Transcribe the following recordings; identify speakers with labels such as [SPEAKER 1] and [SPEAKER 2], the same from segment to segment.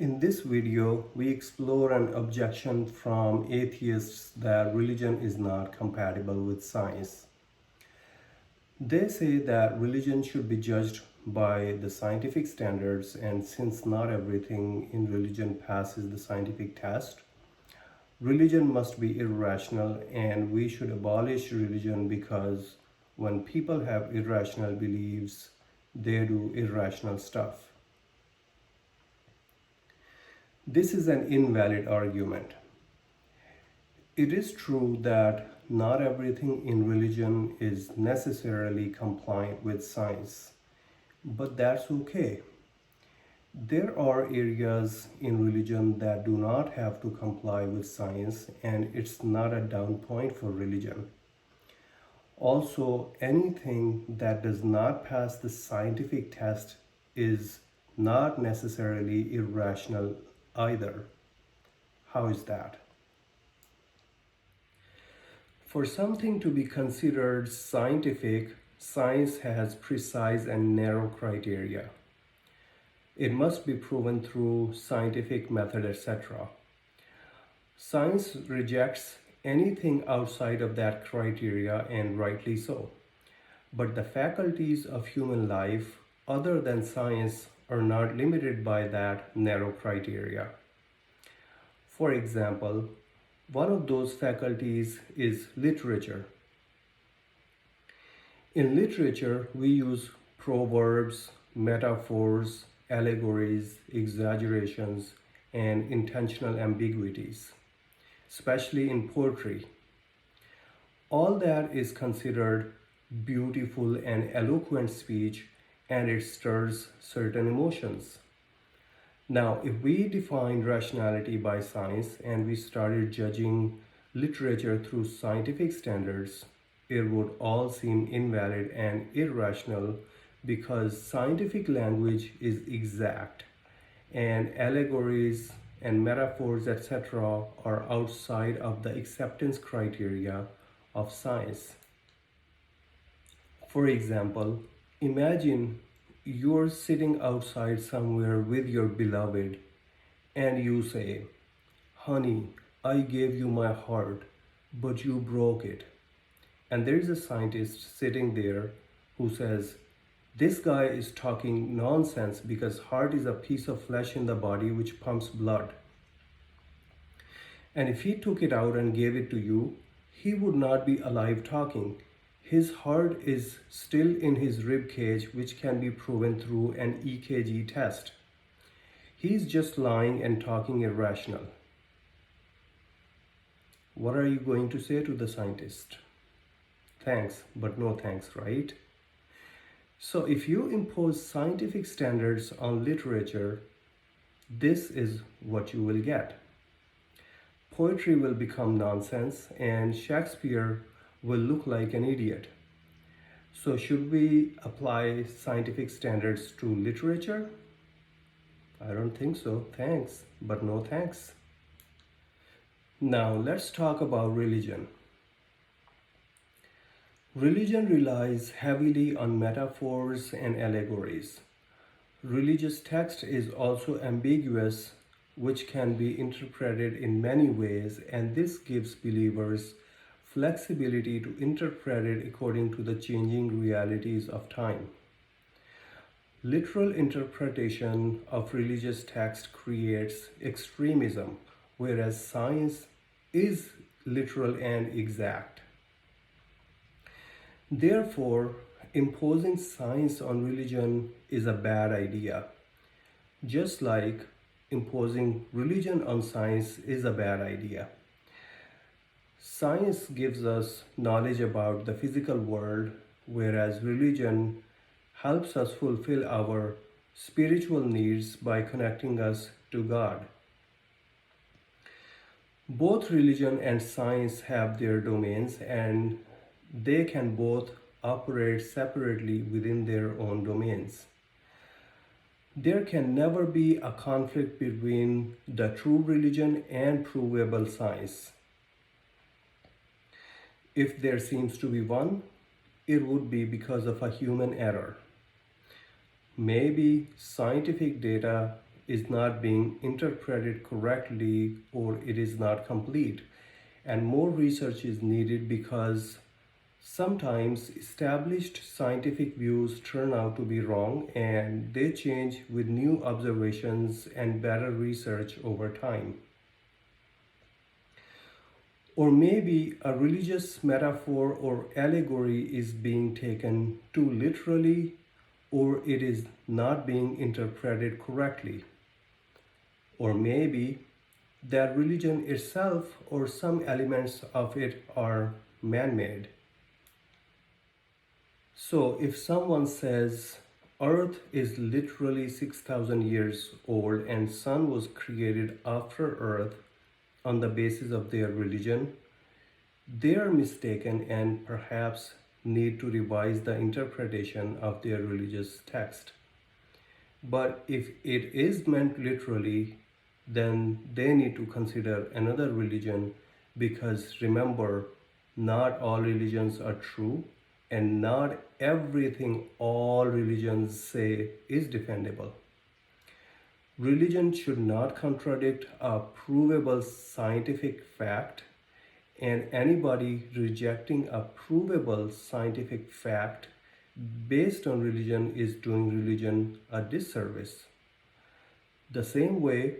[SPEAKER 1] In this video, we explore an objection from atheists that religion is not compatible with science. They say that religion should be judged by the scientific standards, and since not everything in religion passes the scientific test, religion must be irrational and we should abolish religion because when people have irrational beliefs, they do irrational stuff. This is an invalid argument. It is true that not everything in religion is necessarily compliant with science, but that's okay. There are areas in religion that do not have to comply with science, and it's not a down point for religion. Also, anything that does not pass the scientific test is not necessarily irrational either. How is that? For something to be considered scientific, science has precise and narrow criteria. It must be proven through scientific method, etc. Science rejects anything outside of that criteria, and rightly so. But the faculties of human life, other than science, are not limited by that narrow criteria. For example, one of those faculties is literature. In literature, we use proverbs, metaphors, allegories, exaggerations, and intentional ambiguities, especially in poetry. All that is considered beautiful and eloquent speech, and it stirs certain emotions. Now, if we defined rationality by science and we started judging literature through scientific standards, it would all seem invalid and irrational because scientific language is exact and allegories and metaphors, etc., are outside of the acceptance criteria of science. For example, imagine you're sitting outside somewhere with your beloved and you say, "Honey, I gave you my heart, but you broke it." And there is a scientist sitting there who says, "This guy is talking nonsense because heart is a piece of flesh in the body which pumps blood. And if he took it out and gave it to you, he would not be alive talking. His heart is still in his rib cage, which can be proven through an EKG test. He's just lying and talking irrational." What are you going to say to the scientist? Thanks, but no thanks, right? So if you impose scientific standards on literature, this is what you will get. Poetry will become nonsense and Shakespeare will look like an idiot. So should we apply scientific standards to literature? I don't think so. Thanks, but no thanks. Now let's talk about religion. Religion relies heavily on metaphors and allegories. Religious text is also ambiguous, which can be interpreted in many ways, and this gives believers flexibility to interpret it according to the changing realities of time. Literal interpretation of religious text creates extremism, whereas science is literal and exact. Therefore, imposing science on religion is a bad idea, just like imposing religion on science is a bad idea. Science gives us knowledge about the physical world, whereas religion helps us fulfill our spiritual needs by connecting us to God. Both religion and science have their domains, and they can both operate separately within their own domains. There can never be a conflict between the true religion and provable science. If there seems to be one, it would be because of a human error. Maybe scientific data is not being interpreted correctly or it is not complete. And more research is needed because sometimes established scientific views turn out to be wrong and they change with new observations and better research over time. Or maybe a religious metaphor or allegory is being taken too literally, or it is not being interpreted correctly. Or maybe that religion itself or some elements of it are man made. So if someone says Earth is literally 6,000 years old and Sun was created after Earth on the basis of their religion, they are mistaken and perhaps need to revise the interpretation of their religious text. But if it is meant literally, then they need to consider another religion because remember, not all religions are true and not everything all religions say is defendable. Religion should not contradict a provable scientific fact, and anybody rejecting a provable scientific fact based on religion is doing religion a disservice. The same way,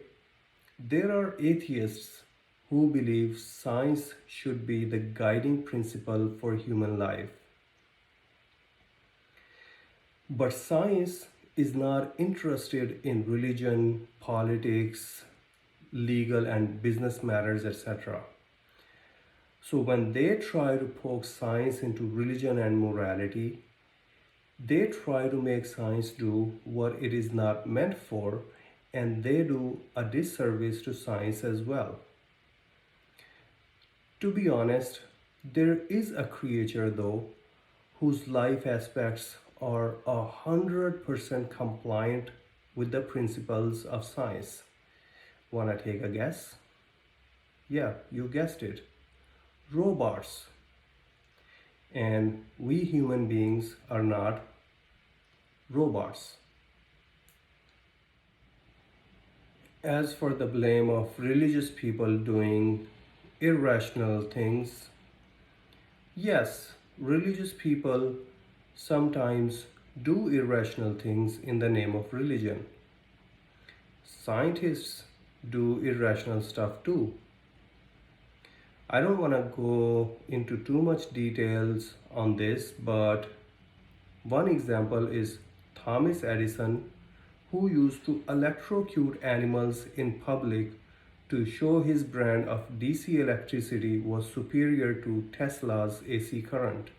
[SPEAKER 1] there are atheists who believe science should be the guiding principle for human life. But science is not interested in religion, politics, legal and business matters, etc. So when they try to poke science into religion and morality, they try to make science do what it is not meant for, and they do a disservice to science as well. To be honest, there is a creature though whose life aspects are 100% compliant with the principles of science. Wanna take a guess? Yeah, you guessed it. Robots. And we human beings are not robots. As for the blame of religious people doing irrational things, yes, religious people sometimes do irrational things in the name of religion. Scientists do irrational stuff too. I don't want to go into too much details on this, but one example is Thomas Edison, who used to electrocute animals in public to show his brand of DC electricity was superior to Tesla's AC current.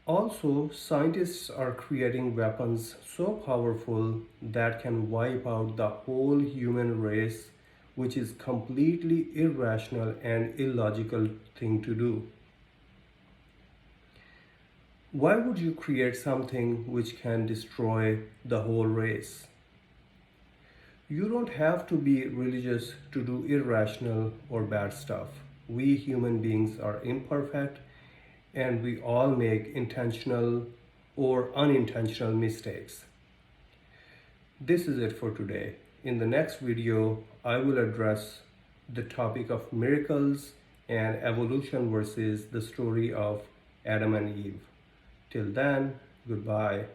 [SPEAKER 1] Also, scientists are creating weapons so powerful that can wipe out the whole human race, which is completely irrational and illogical thing to do. Why would you create something which can destroy the whole race? You don't have to be religious to do irrational or bad stuff. We human beings are imperfect and we all make intentional or unintentional mistakes. This is it for today. In the next video, I will address the topic of miracles and evolution versus the story of Adam and Eve. Till then, goodbye.